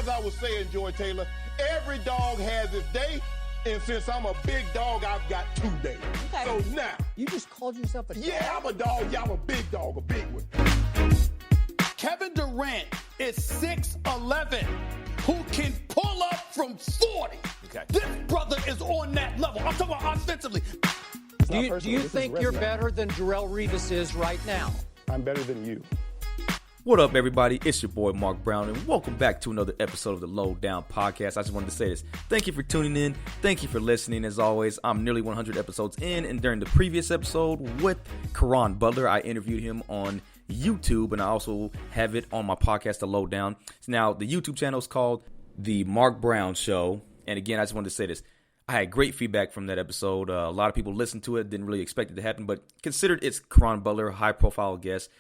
as I was saying, Joy Taylor, every dog has its day. And since I'm a big dog, I've got 2 days. Okay. So now. You just called yourself a dog? Yeah, I'm a dog. Yeah, I'm a big dog, a big one. Kevin Durant is 6'11", who can pull up from 40. Okay. This brother is on that level. I'm talking about offensively. Do you think you're better than Darrelle Revis is right now? I'm better than you. What up, everybody? It's your boy, Mark Brown, and welcome back to another episode of the Lowdown Podcast. I just wanted to say this. Thank you for tuning in. Thank you for listening. As always, I'm nearly 100 episodes in, and during the previous episode with Caron Butler, I interviewed him on YouTube, and I also have it on my podcast, The Lowdown. Now, the YouTube channel is called The Mark Brown Show, and again, I just wanted to say this. I had great feedback from that episode. A lot of people listened to it, didn't really expect it to happen, but considered it's Caron Butler, a high-profile guest.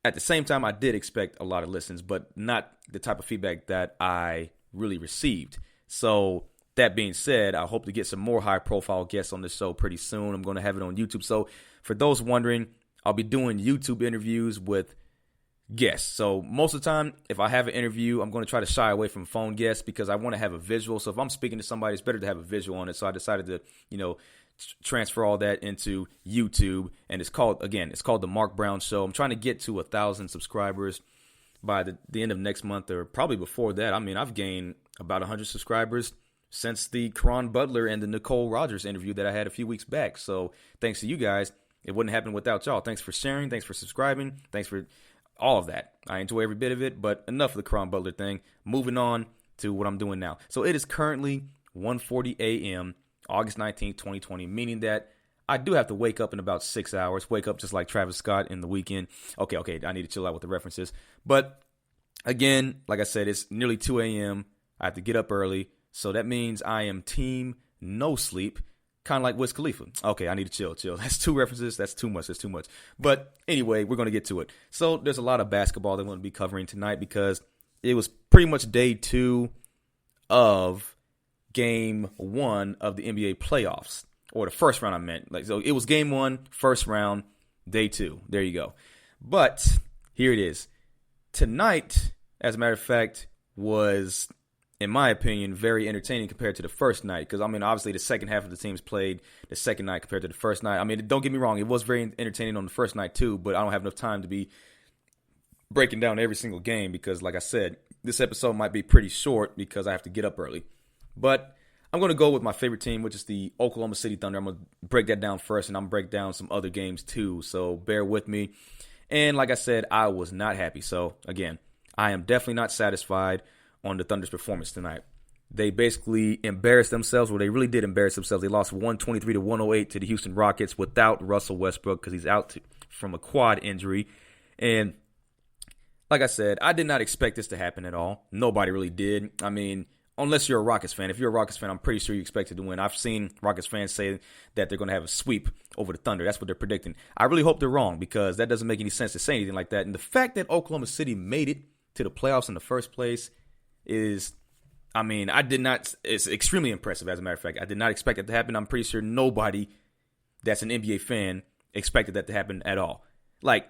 At the same time, I did expect a lot of listens, but not the type of feedback that I really received. So that being said, I hope to get some more high-profile guests on this show pretty soon. I'm going to have it on YouTube. So for those wondering, I'll be doing YouTube interviews with guests. So most of the time, if I have an interview, I'm going to try to shy away from phone guests because I want to have a visual. So if I'm speaking to somebody, it's better to have a visual on it. So I decided to, transfer all that into YouTube, and it's called the Mark Brown Show. I'm trying to get to 1,000 subscribers by the end of next month, or probably before that. I mean, I've gained about 100 subscribers since the Caron Butler and the Nicole Rogers interview that I had a few weeks back. So thanks to you guys. It wouldn't happen without y'all. Thanks for sharing. Thanks for subscribing. Thanks for all of that. I enjoy every bit of it, but enough of the Caron Butler thing. Moving on to what I'm doing now. So it is currently 1:40 a.m., August 19th, 2020, meaning that I do have to wake up in about 6 hours, wake up just like Travis Scott in The Weeknd. Okay, I need to chill out with the references. But again, like I said, it's nearly 2 a.m. I have to get up early. So that means I am team no sleep, kind of like Wiz Khalifa. Okay, I need to chill. That's 2 references. That's too much. But anyway, we're going to get to it. So there's a lot of basketball that I'm going to be covering tonight because it was pretty much day 2 of Game 1 of the NBA playoffs, or the first round I meant. So it was Game 1, first round, day 2. There you go. But here it is. Tonight, as a matter of fact, was, in my opinion, very entertaining compared to the first night. Because, obviously the second half of the teams played the second night compared to the first night. Don't get me wrong. It was very entertaining on the first night too, but I don't have enough time to be breaking down every single game because, like I said, this episode might be pretty short because I have to get up early. But I'm going to go with my favorite team, which is the Oklahoma City Thunder. I'm going to break that down first, and I'm going to break down some other games too, so bear with me. And like I said, I was not happy. So, again, I am definitely not satisfied on the Thunder's performance tonight. They basically embarrassed themselves. Well, they really did embarrass themselves. They lost 123-108 to the Houston Rockets without Russell Westbrook because he's out from a quad injury. And like I said, I did not expect this to happen at all. Nobody really did. Unless you're a Rockets fan. If you're a Rockets fan, I'm pretty sure you expected to win. I've seen Rockets fans say that they're going to have a sweep over the Thunder. That's what they're predicting. I really hope they're wrong because that doesn't make any sense to say anything like that. And the fact that Oklahoma City made it to the playoffs in the first place is, it's extremely impressive, as a matter of fact. I did not expect it to happen. I'm pretty sure nobody that's an NBA fan expected that to happen at all. Like,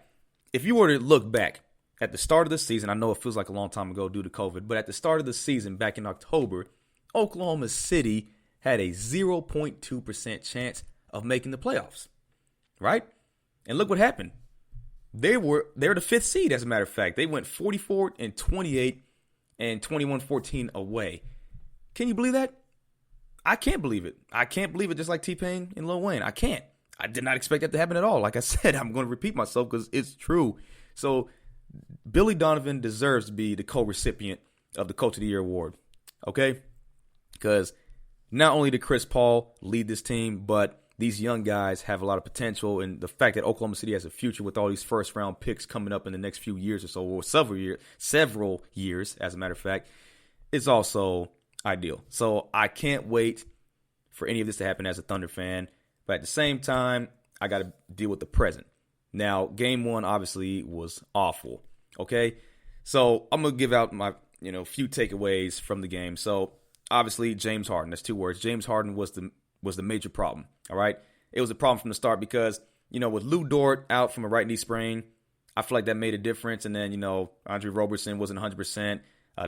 if you were to look back, at the start of the season, I know it feels like a long time ago due to COVID, but at the start of the season, back in October, Oklahoma City had a 0.2% chance of making the playoffs, right? And look what happened. They're the 5th seed, as a matter of fact. They went 44-28 and 21-14 away. Can you believe that? I can't believe it. I can't believe it, just like T-Pain and Lil Wayne. I can't. I did not expect that to happen at all. Like I said, I'm going to repeat myself because it's true. So Billy Donovan deserves to be the co-recipient of the Coach of the Year award, okay? Because not only did Chris Paul lead this team, but these young guys have a lot of potential, and the fact that Oklahoma City has a future with all these first-round picks coming up in the next few years or so, or several years, as a matter of fact, is also ideal. So I can't wait for any of this to happen as a Thunder fan, but at the same time, I got to deal with the present. Now, Game 1 obviously was awful, okay? So I'm going to give out my, few takeaways from the game. So, obviously, James Harden, that's 2 words. James Harden was the major problem, all right? It was a problem from the start because, with Lou Dort out from a right knee sprain, I feel like that made a difference. And then, Andre Robertson wasn't 100%.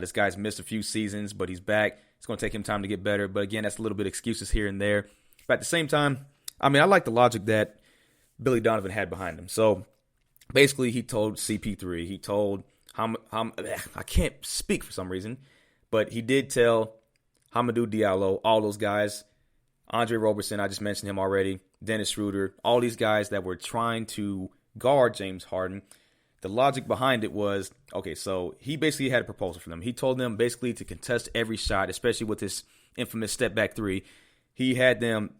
This guy's missed a few seasons, but he's back. It's going to take him time to get better. But again, that's a little bit of excuses here and there. But at the same time, I like the logic that Billy Donovan had behind him. So basically, he told CP3, he told I can't speak for some reason, but he did tell Hamidou Diallo, all those guys, Andre Roberson, I just mentioned him already, Dennis Schroeder, all these guys that were trying to guard James Harden. The logic behind it was, okay, so he basically had a proposal for them. He told them basically to contest every shot, especially with this infamous step back three. He had them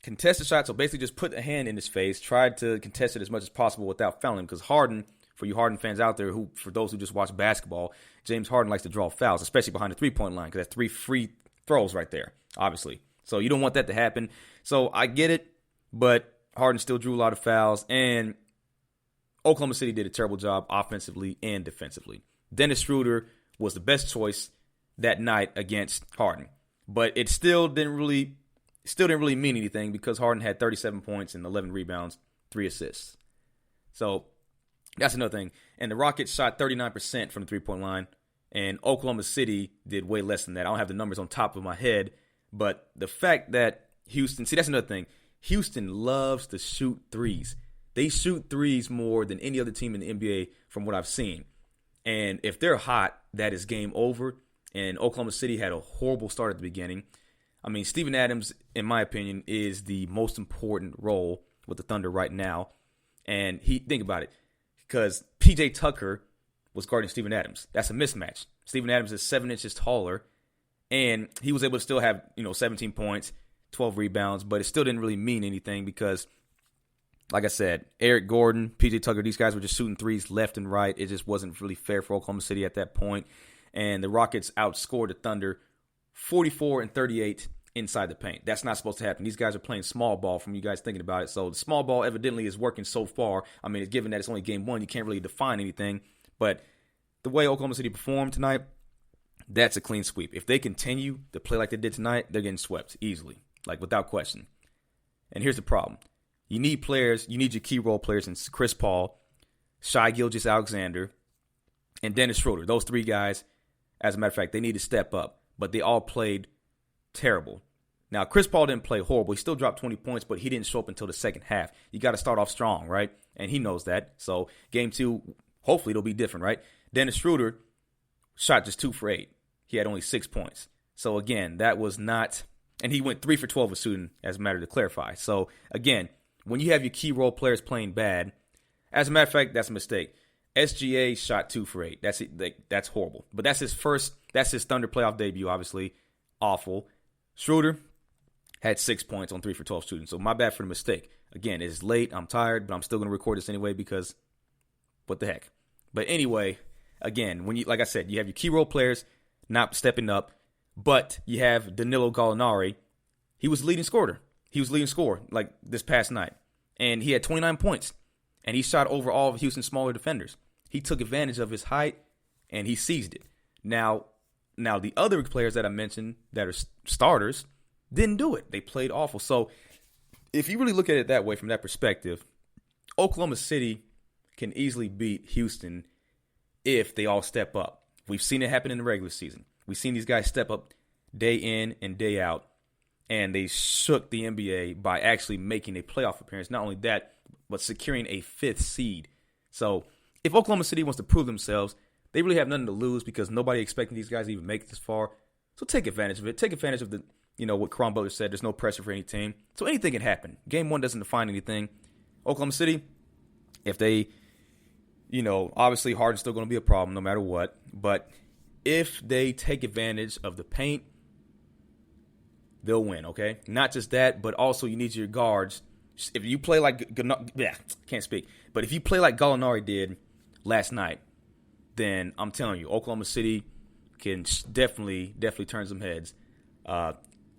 contest the shot, so basically just put a hand in his face, tried to contest it as much as possible without fouling, because Harden, for you Harden fans out there, who for those who just watch basketball, James Harden likes to draw fouls, especially behind the three-point line, because that's 3 free throws right there, obviously. So you don't want that to happen. So I get it, but Harden still drew a lot of fouls, and Oklahoma City did a terrible job offensively and defensively. Dennis Schroeder was the best choice that night against Harden, but it still didn't really mean anything because Harden had 37 points and 11 rebounds, 3 assists. So that's another thing. And the Rockets shot 39% from the three-point line, and Oklahoma City did way less than that. I don't have the numbers on top of my head, but the fact that Houston, see, that's another thing. Houston loves to shoot threes. They shoot threes more than any other team in the NBA from what I've seen. And if they're hot, that is game over. And Oklahoma City had a horrible start at the beginning. I mean, Steven Adams, in my opinion, is the most important role with the Thunder right now. And think about it, because P.J. Tucker was guarding Steven Adams. That's a mismatch. Steven Adams is 7 inches taller, and he was able to still have 17 points, 12 rebounds, but it still didn't really mean anything because, like I said, Eric Gordon, P.J. Tucker, these guys were just shooting threes left and right. It just wasn't really fair for Oklahoma City at that point. And the Rockets outscored the Thunder 44-38 inside the paint. That's not supposed to happen. These guys are playing small ball from you guys thinking about it. So the small ball evidently is working so far. I mean, given that it's only game one, you can't really define anything. But the way Oklahoma City performed tonight, that's a clean sweep. If they continue to play like they did tonight, they're getting swept easily, like without question. And here's the problem. You need players, you need your key role players in Chris Paul, Shai Gilgeous-Alexander, and Dennis Schroeder. Those 3 guys, as a matter of fact, they need to step up. But they all played terrible. Now, Chris Paul didn't play horrible. He still dropped 20 points, but he didn't show up until the second half. You got to start off strong, right? And he knows that. So game 2, hopefully it'll be different, right? Dennis Schroeder shot just 2 for 8. He had only 6 points. So again, that was not, and he went 3 for 12 with shooting, as a matter to clarify. So again, when you have your key role players playing bad, as a matter of fact, that's a mistake. SGA shot 2 for 8. That's it. That's horrible. But that's his Thunder playoff debut, obviously. Awful. Schroeder had 6 points on 3 for 12 shooting. So my bad for the mistake. Again, it's late. I'm tired, but I'm still going to record this anyway because what the heck. But anyway, again, like I said, you have your key role players not stepping up, but you have Danilo Gallinari. He was the leading scorer. He was leading scorer like this past night. And he had 29 points. And he shot over all of Houston's smaller defenders. He took advantage of his height, and he seized it. Now the other players that I mentioned that are starters didn't do it. They played awful. So if you really look at it that way, from that perspective, Oklahoma City can easily beat Houston if they all step up. We've seen it happen in the regular season. We've seen these guys step up day in and day out, and they shook the NBA by actually making a playoff appearance. Not only that, but securing a 5th seed. So if Oklahoma City wants to prove themselves, they really have nothing to lose because nobody expecting these guys to even make it this far. So take advantage of it. Take advantage of what Caron Butler said. There's no pressure for any team. So anything can happen. Game 1 doesn't define anything. Oklahoma City, if they, obviously Harden's still going to be a problem no matter what. But if they take advantage of the paint, they'll win, okay? Not just that, but also you need your guards. If you play like, can't speak. But if you play like Gallinari did last night, then I'm telling you, Oklahoma City can definitely turn some heads.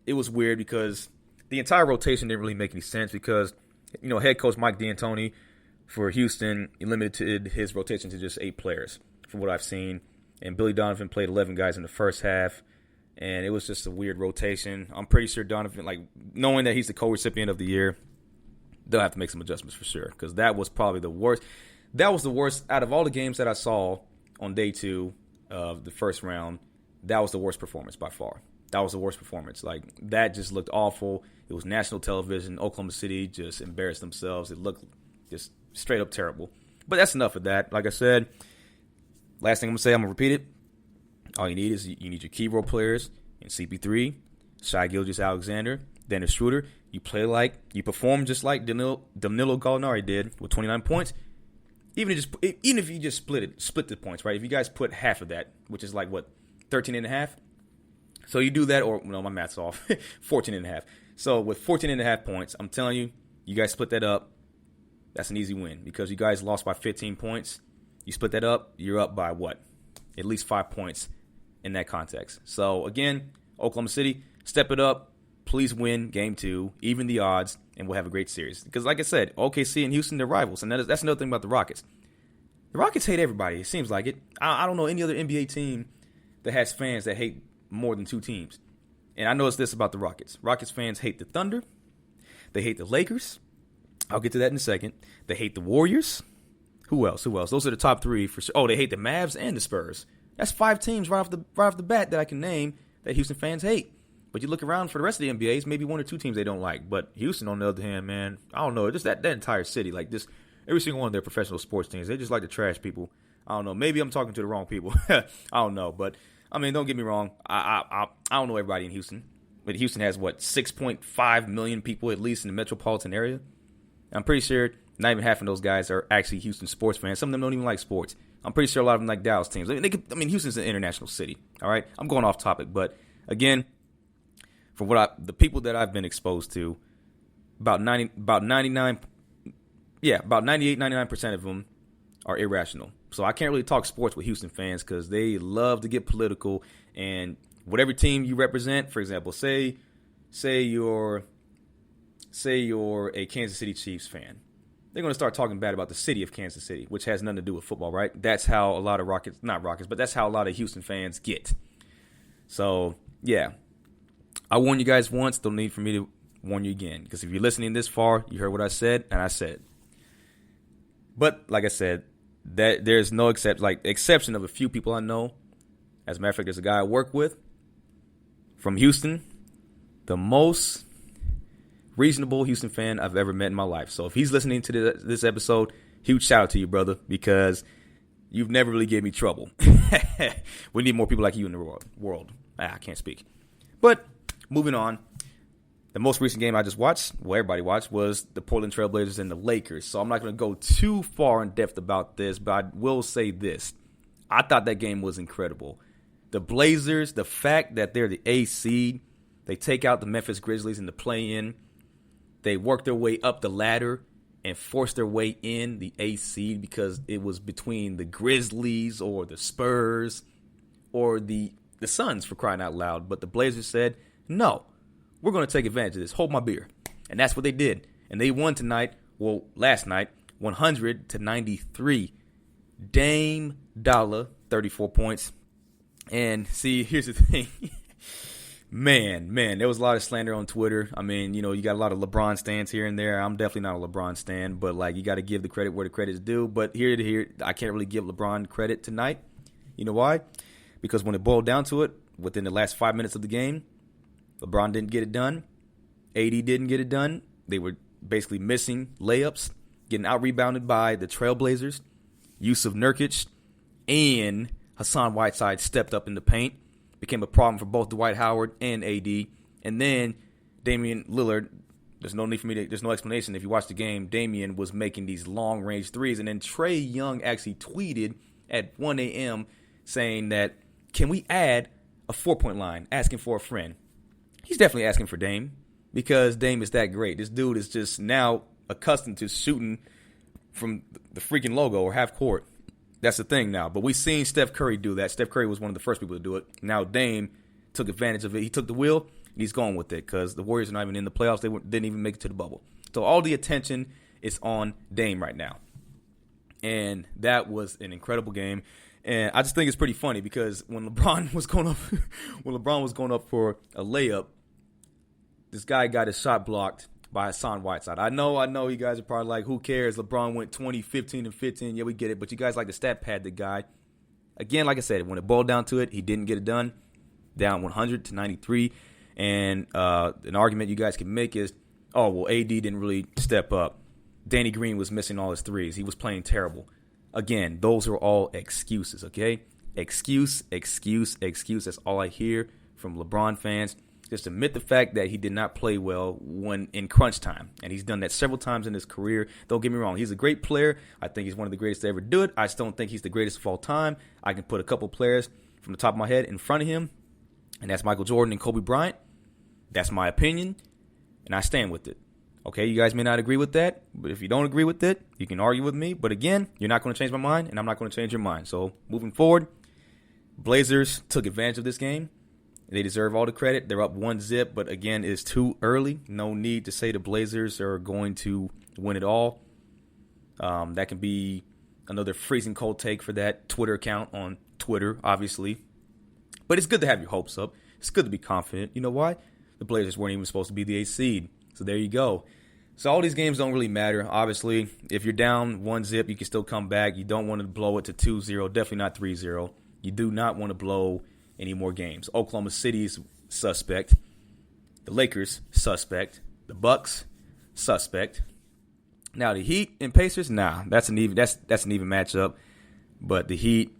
It was weird because the entire rotation didn't really make any sense because, head coach Mike D'Antoni for Houston limited his rotation to just 8 players from what I've seen. And Billy Donovan played 11 guys in the first half. And it was just a weird rotation. I'm pretty sure Donovan, knowing that he's the co-recipient of the year, they'll have to make some adjustments for sure because that was probably the worst. That was the worst out of all the games that I saw on day 2. of the first round, that was the worst performance by far. That was the worst performance. Like, that just looked awful. It was national television. Oklahoma City just embarrassed themselves. It looked just straight up terrible. But that's enough of that. Like I said, last thing I'm going to say, I'm going to repeat it. All you need is you need your key role players in CP3, Shai Gilgeous-Alexander, Dennis Schroeder. You perform just like Danilo Gallinari did with 29 points. Even if you just split the points, right? If you guys put half of that, which is like, what, 13 and a half? So you do that, or, no, my math's off, 14 and a half. So with 14 and a half points, I'm telling you, you guys split that up, that's an easy win. Because you guys lost by 15 points. You split that up, you're up by what? At least 5 points in that context. So again, Oklahoma City, step it up. Please win game 2, even the odds, and we'll have a great series. Because like I said, OKC and Houston, they're rivals. And that's another thing about the Rockets. The Rockets hate everybody, it seems like it. I don't know any other NBA team that has fans that hate more than 2 teams. And I noticed this about the Rockets. Rockets fans hate the Thunder. They hate the Lakers. I'll get to that in a second. They hate the Warriors. Who else? Those are the top 3 for sure. Oh, they hate the Mavs and the Spurs. That's 5 teams right off the bat that I can name that Houston fans hate. But you look around for the rest of the NBAs, maybe 1 or 2 teams they don't like. But Houston, on the other hand, man, I don't know. Just that entire city, like just every single one of their professional sports teams, they just like to trash people. I don't know. Maybe I'm talking to the wrong people. I don't know. But, I mean, don't get me wrong. I don't know everybody in Houston. But Houston has, 6.5 million people at least in the metropolitan area? I'm pretty sure not even half of those guys are actually Houston sports fans. Some of them don't even like sports. I'm pretty sure a lot of them like Dallas teams. Houston's an international city, all right? I'm going off topic. But, again, for the people that I've been exposed to, about 99% of them are irrational. So I can't really talk sports with Houston fans because they love to get political. And whatever team you represent, for example, say you're a Kansas City Chiefs fan. They're going to start talking bad about the city of Kansas City, which has nothing to do with football, right? That's how a lot of that's how a lot of Houston fans get. So, yeah. I warned you guys once, don't need for me to warn you again. Because if you're listening this far, you heard what I said, and I said. But, like I said, that there's no exception of a few people I know. As a matter of fact, there's a guy I work with from Houston, the most reasonable Houston fan I've ever met in my life. So if he's listening to this episode, huge shout out to you, brother, because you've never really given me trouble. We need more people like you in the world. I can't speak. But moving on, the most recent game I just watched, everybody watched, was the Portland Trail Blazers and the Lakers. So I'm not going to go too far in depth about this, but I will say this. I thought that game was incredible. The Blazers, the fact that they're the A seed, they take out the Memphis Grizzlies in the play-in. They work their way up the ladder and force their way in the A seed because it was between the Grizzlies or the Spurs or the Suns, for crying out loud. But the Blazers said, no, we're going to take advantage of this. Hold my beer. And that's what they did. And they won last night, 100-93. Dame Dollar, 34 points. And see, here's the thing. Man, there was a lot of slander on Twitter. I mean, you got a lot of LeBron stans here and there. I'm definitely not a LeBron stan, but you got to give the credit where the credit is due. But here, I can't really give LeBron credit tonight. You know why? Because when it boiled down to it, within the last 5 minutes of the game, LeBron didn't get it done. AD didn't get it done. They were basically missing layups, getting out-rebounded by the Trailblazers. Yusuf Nurkic and Hassan Whiteside stepped up in the paint. Became a problem for both Dwight Howard and AD. And then Damian Lillard, there's no explanation. If you watch the game, Damian was making these long-range threes. And then Trae Young actually tweeted at 1 a.m. saying that, can we add a 4-point line, asking for a friend? He's definitely asking for Dame because Dame is that great. This dude is just now accustomed to shooting from the freaking logo or half court. That's the thing now. But we've seen Steph Curry do that. Steph Curry was one of the first people to do it. Now Dame took advantage of it. He took the wheel, and he's going with it because the Warriors are not even in the playoffs. They didn't even make it to the bubble. So all the attention is on Dame right now. And that was an incredible game. And I just think it's pretty funny because when LeBron was going up for a layup, this guy got his shot blocked by Hassan Whiteside. I know you guys are probably like, who cares? LeBron went 20, 15, and 15. Yeah, we get it. But you guys like to stat pad the guy. again, like I said, when it boiled down to it, he didn't get it done. Down 100 to 93. And an argument you guys can make is, oh, well, AD didn't really step up. Danny Green was missing all his threes. He was playing terrible. Again, those are all excuses, okay? Excuse. That's all I hear from LeBron fans. Just admit the fact that he did not play well when in crunch time. And he's done that several times in his career. Don't get me wrong. He's a great player. I think he's one of the greatest to ever do it. I still don't think he's the greatest of all time. I can put a couple players from the top of my head in front of him, and that's Michael Jordan and Kobe Bryant. That's my opinion, and I stand with it. Okay, you guys may not agree with that, but if you don't agree with it, you can argue with me. But again, you're not going to change my mind, and I'm not going to change your mind. So moving forward, Blazers took advantage of this game. They deserve all the credit. They're up 1-0, but again, it's too early. No need to say the Blazers are going to win it all. That can be another freezing cold take for that Twitter account on Twitter, obviously. But it's good to have your hopes up. It's good to be confident. You know why? The Blazers weren't even supposed to be the 8th seed. So there you go. So all these games don't really matter. Obviously, if you're down 1-0, you can still come back. You don't want to blow it to 2-0, definitely not 3-0. You do not want to blow any more games. Oklahoma City's suspect. The Lakers, suspect. The Bucks, suspect. Now the Heat and Pacers, that's an even matchup. But the Heat,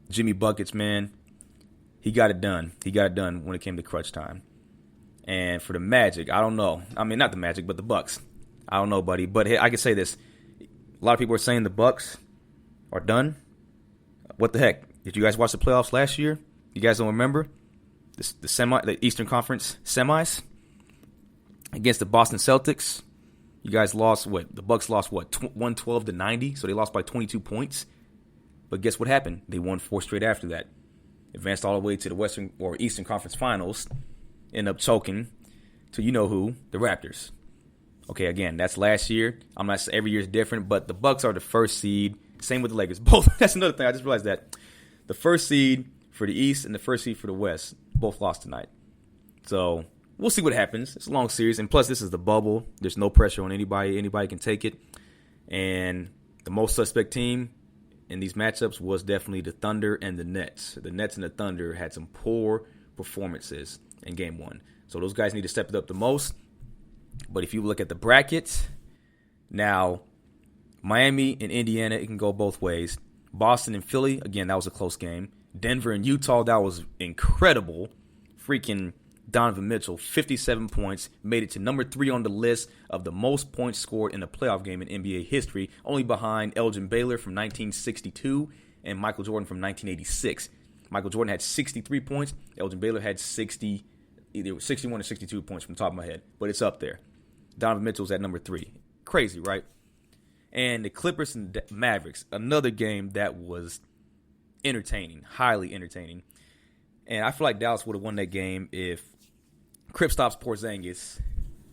Jimmy Buckets, man, he got it done. He got it done when it came to crunch time. And for the Magic, I don't know. I mean, not the Magic, but the Bucks. I don't know, buddy. But hey, I can say this. A lot of people are saying the Bucks are done. What the heck? Did you guys watch the playoffs last year? You guys don't remember? The Eastern Conference semis against the Boston Celtics. You guys lost what? The Bucks lost what? 112 to 90. So they lost by 22 points. But guess what happened? They won 4 straight after that. Advanced all the way to the Western or Eastern Conference Finals. End up choking to you know who, the Raptors. Okay, again, that's last year. I'm not saying every year is different, but the Bucks are the first seed. Same with the Lakers. Both. That's another thing. I just realized that the first seed for the East and the first seed for the West both lost tonight. So we'll see what happens. It's a long series, and plus this is the bubble. There's no pressure on anybody. Anybody can take it. And the most suspect team in these matchups was definitely the Thunder and the Nets. The Nets and the Thunder had some poor performances in game 1. So those guys need to step it up the most. But if you look at the brackets, now Miami and Indiana, it can go both ways. Boston and Philly, again, that was a close game. Denver and Utah, that was incredible. Freaking Donovan Mitchell, 57 points, made it to number 3 on the list of the most points scored in a playoff game in NBA history, only behind Elgin Baylor from 1962 and Michael Jordan from 1986. Michael Jordan had 63 points. Elgin Baylor had either 61 or 62 points from the top of my head. But it's up there. Donovan Mitchell's at number 3. Crazy, right? And the Clippers and the Mavericks, another game that was entertaining, highly entertaining. And I feel like Dallas would have won that game if Kristaps Porzingis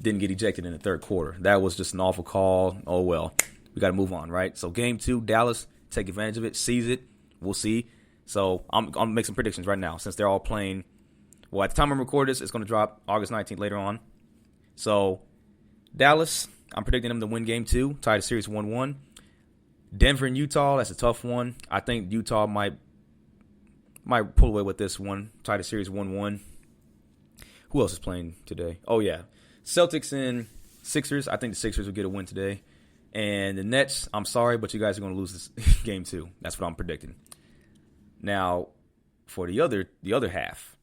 didn't get ejected in the third quarter. That was just an awful call. Oh, well, we got to move on, right? So game 2, Dallas, take advantage of it, seize it. We'll see. So I'm going to make some predictions right now since they're all playing. Well, at the time I'm recording this, it's going to drop August 19th later on. So Dallas, I'm predicting them to win game 2, tie the series 1-1. Denver and Utah, that's a tough one. I think Utah might pull away with this one, tie the series 1-1. Who else is playing today? Oh, yeah. Celtics and Sixers. I think the Sixers will get a win today. And the Nets, I'm sorry, but you guys are going to lose this game 2. That's what I'm predicting. Now, for the other half,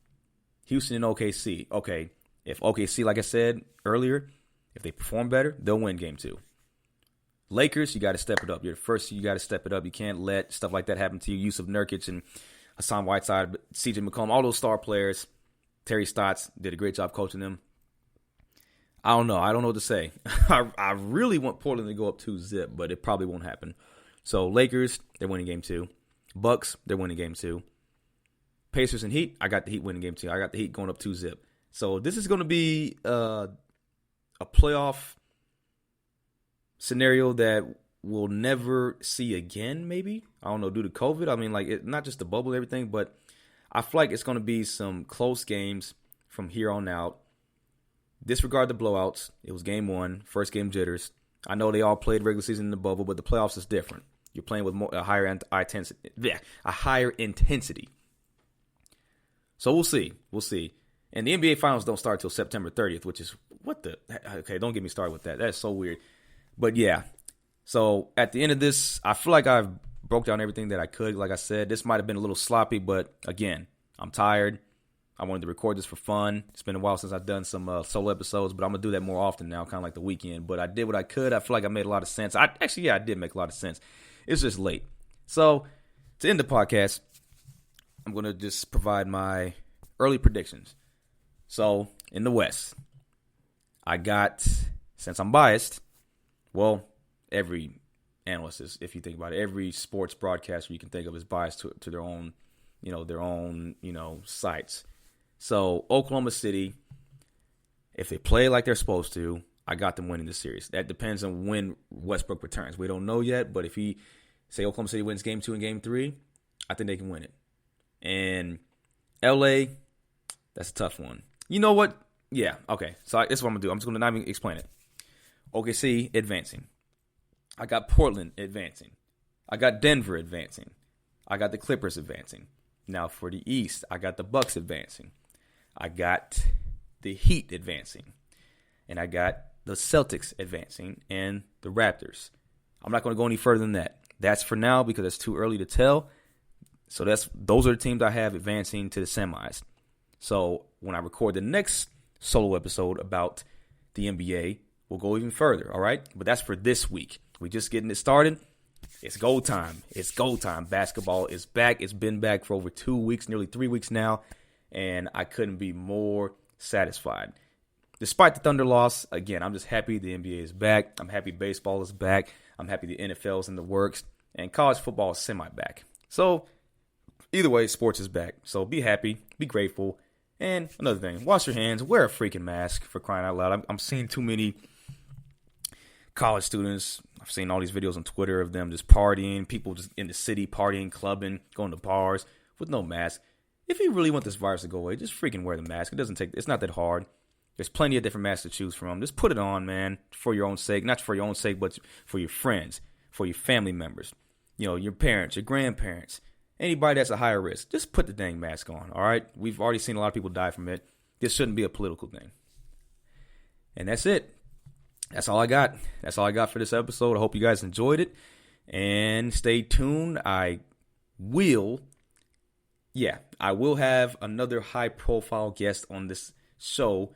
Houston and OKC. Okay, if OKC, like I said earlier, if they perform better, they'll win game 2. Lakers, you got to step it up. You're the first, you got to step it up. You can't let stuff like that happen to you. Yusuf Nurkic and Hassan Whiteside, CJ McCollum, all those star players. Terry Stotts did a great job coaching them. I don't know what to say. I really want Portland to go up 2-0, but it probably won't happen. So Lakers, they're winning game 2. Bucks, they're winning game 2. Pacers and Heat, I got the Heat winning game 2. I got the Heat going up 2-0. So this is going to be a playoff scenario that we'll never see again, maybe. I don't know, due to COVID. I mean, like, not just the bubble and everything, but I feel like it's going to be some close games from here on out. Disregard the blowouts. It was game 1, first game jitters. I know they all played regular season in the bubble, but the playoffs is different. You're playing with a higher intensity. So we'll see. And the NBA Finals don't start till September 30th, which is okay, don't get me started with that. That's so weird. But yeah, so at the end of this, I feel like I've broke down everything that I could. Like I said, this might have been a little sloppy, but again, I'm tired. I wanted to record this for fun. It's been a while since I've done some solo episodes, but I'm going to do that more often now, kind of like the weekend. But I did what I could. I feel like I made a lot of sense. I did make a lot of sense. It's just late. So to end the podcast, I'm going to just provide my early predictions. So in the West, I got, since I'm biased, well, every analyst is, if you think about it, every sports broadcaster you can think of is biased to their own, sites. So Oklahoma City, if they play like they're supposed to, I got them winning the series. That depends on when Westbrook returns. We don't know yet, but if he, say Oklahoma City wins Game 2 and Game 3, I think they can win it. And LA, that's a tough one. You know what? Yeah, okay. So this is what I'm going to do. I'm just going to not even explain it. OKC advancing. I got Portland advancing. I got Denver advancing. I got the Clippers advancing. Now for the East, I got the Bucks advancing. I got the Heat advancing. And I got the Celtics advancing and the Raptors. I'm not going to go any further than that. That's for now because it's too early to tell. So those are the teams I have advancing to the semis. So when I record the next solo episode about the NBA, we'll go even further, all right? But that's for this week. We're just getting it started. It's go time. It's go time. Basketball is back. It's been back for over 2 weeks, nearly 3 weeks now, and I couldn't be more satisfied. Despite the Thunder loss, again, I'm just happy the NBA is back. I'm happy baseball is back. I'm happy the NFL is in the works, and college football is semi-back. So either way, sports is back. So be happy, be grateful, and another thing, wash your hands, wear a freaking mask, for crying out loud. I'm seeing too many college students. I've seen all these videos on Twitter of them just partying, people just in the city partying, clubbing, going to bars with no mask. If you really want this virus to go away, just freaking wear the mask. It's not that hard. There's plenty of different masks to choose from. Just put it on, man, for your own sake. Not for your own sake, but for your friends, for your family members, your parents, your grandparents, anybody that's a higher risk. Just put the dang mask on, all right? We've already seen a lot of people die from it. This shouldn't be a political thing. And that's it. That's all I got. That's all I got for this episode. I hope you guys enjoyed it. And stay tuned. I will have another high-profile guest on this show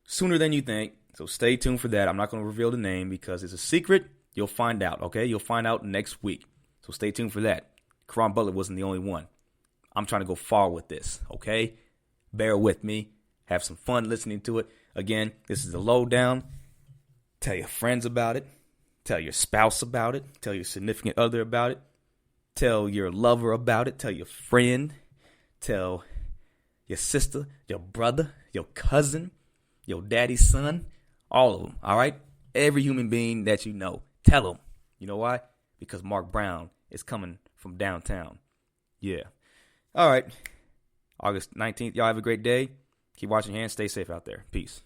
sooner than you think. So stay tuned for that. I'm not going to reveal the name because it's a secret. You'll find out, okay? You'll find out next week. So stay tuned for that. Caron Butler wasn't the only one. I'm trying to go far with this, okay? Bear with me. Have some fun listening to it. Again, this is the lowdown. Tell your friends about it. Tell your spouse about it. Tell your significant other about it. Tell your lover about it. Tell your friend. Tell your sister, your brother, your cousin, your daddy's son. All of them, all right? Every human being that you know. Tell them. You know why? Because Mark Brown is coming from downtown. Yeah. All right. August 19th. Y'all have a great day. Keep washing your hands. Stay safe out there. Peace.